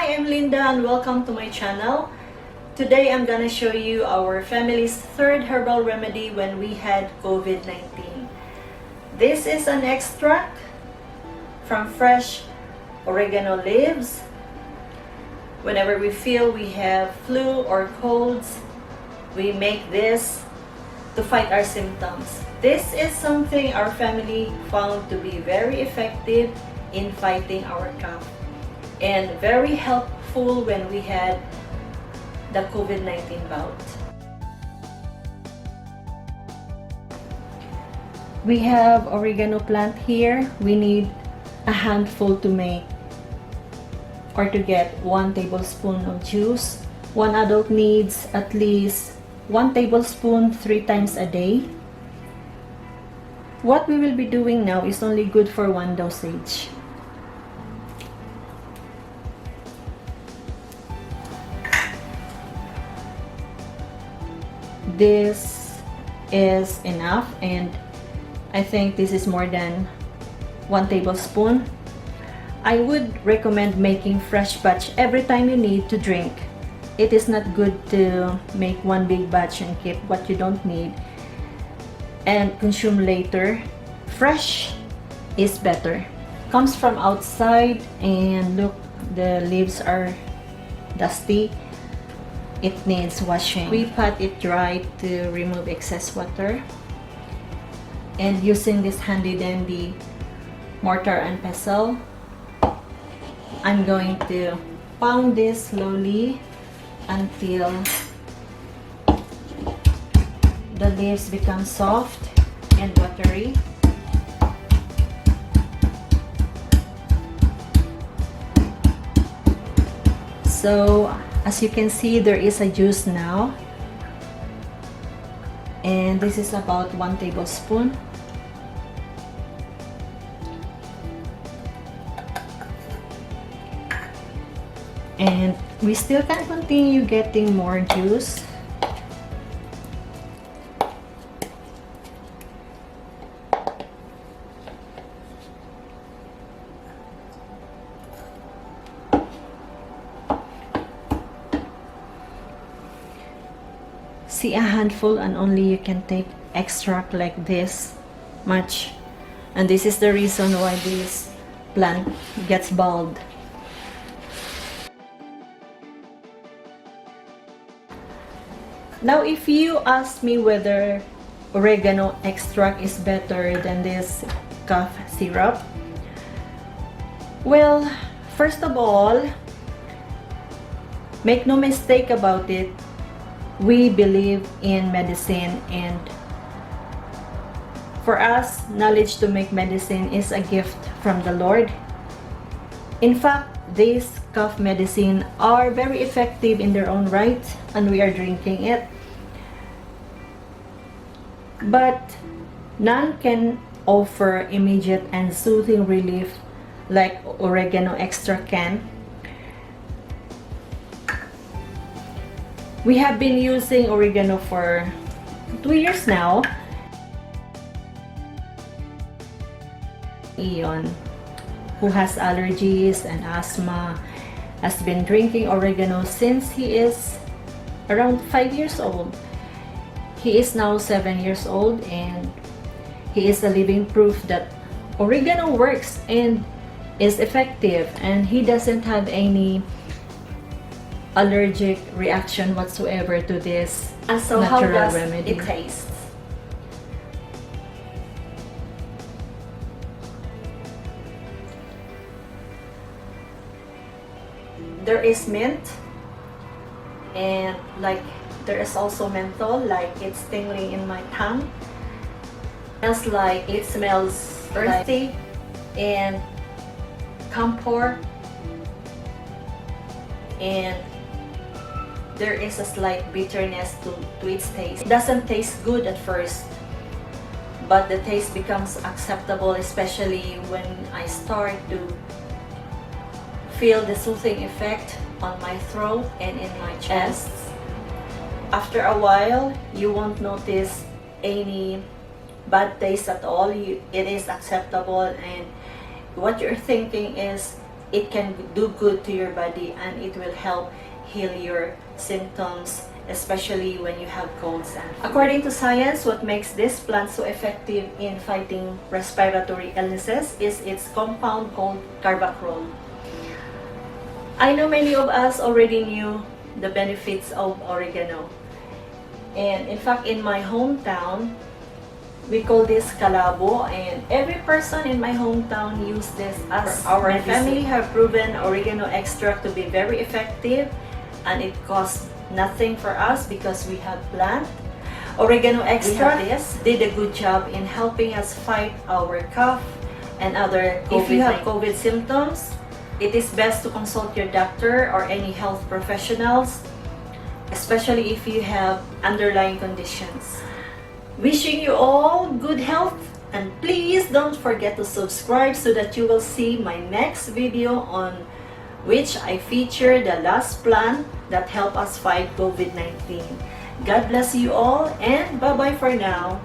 Hi, I'm Linda and welcome to my channel. Today I'm gonna show you our family's third herbal remedy when we had COVID-19. This is an extract from fresh oregano leaves. Whenever we feel we have flu or colds, we make this to fight our symptoms. This is something our family found to be very effective in fighting our cough and very helpful when we had the COVID-19 bout. We have oregano plant here. We need a handful to make or to get 1 tablespoon of juice. One adult needs at least 1 tablespoon 3 times a day. What we will be doing now is only good for 1 dosage. This is enough, and I think this is more than 1 tablespoon. I would recommend making fresh batch every time you need to drink. It is not good to make one big batch and keep what you don't need and consume later. Fresh is better. Comes from outside, and look, the leaves are dusty. It needs washing. We pat it dry to remove excess water. And using this handy dandy mortar and pestle, I'm going to pound this slowly until the leaves become soft and watery. So as you can see, there is a juice now, and this is about 1 tablespoon. And we still can continue getting more juice. See, a handful, and only you can take extract like this much. And this is the reason why this plant gets bald. Now, if you ask me whether oregano extract is better than this cough syrup, well, first of all, make no mistake about it, we believe in medicine, and for us, knowledge to make medicine is a gift from the Lord. In fact, these cough medicine are very effective in their own right, and we are drinking it. But none can offer immediate and soothing relief like oregano extract can. We have been using oregano for 2 years now. Ion, who has allergies and asthma, has been drinking oregano since he is around 5 years old. He is now 7 years old, and he is a living proof that oregano works and is effective, and he doesn't have any allergic reaction whatsoever to this natural how does remedy. it taste? There is mint, and like there is also menthol, like it's tingling in my tongue. It smells earthy and camphor, and there is a slight bitterness to its taste. It doesn't taste good at first, but the taste becomes acceptable, especially when I start to feel the soothing effect on my throat and in my chest. After a while, you won't notice any bad taste at all. It is acceptable, and what you're thinking is it can do good to your body, and it will help heal your symptoms, especially when you have colds. And according to science, what makes this plant so effective in fighting respiratory illnesses is its compound called carbapenem. I know many of us already knew the benefits of oregano. And in fact, in my hometown, we call this kalabo, and every person in my hometown use this as our medicine. Family have proven oregano extract to be very effective, and it costs nothing for us because we have plant. Oregano extract did a good job in helping us fight our cough and other COVID. If you have COVID symptoms, it is best to consult your doctor or any health professionals, especially if you have underlying conditions. Wishing you all good health, and please don't forget to subscribe so that you will see my next video, on which I feature the last plant that help us fight COVID-19. God bless you all, and bye-bye for now.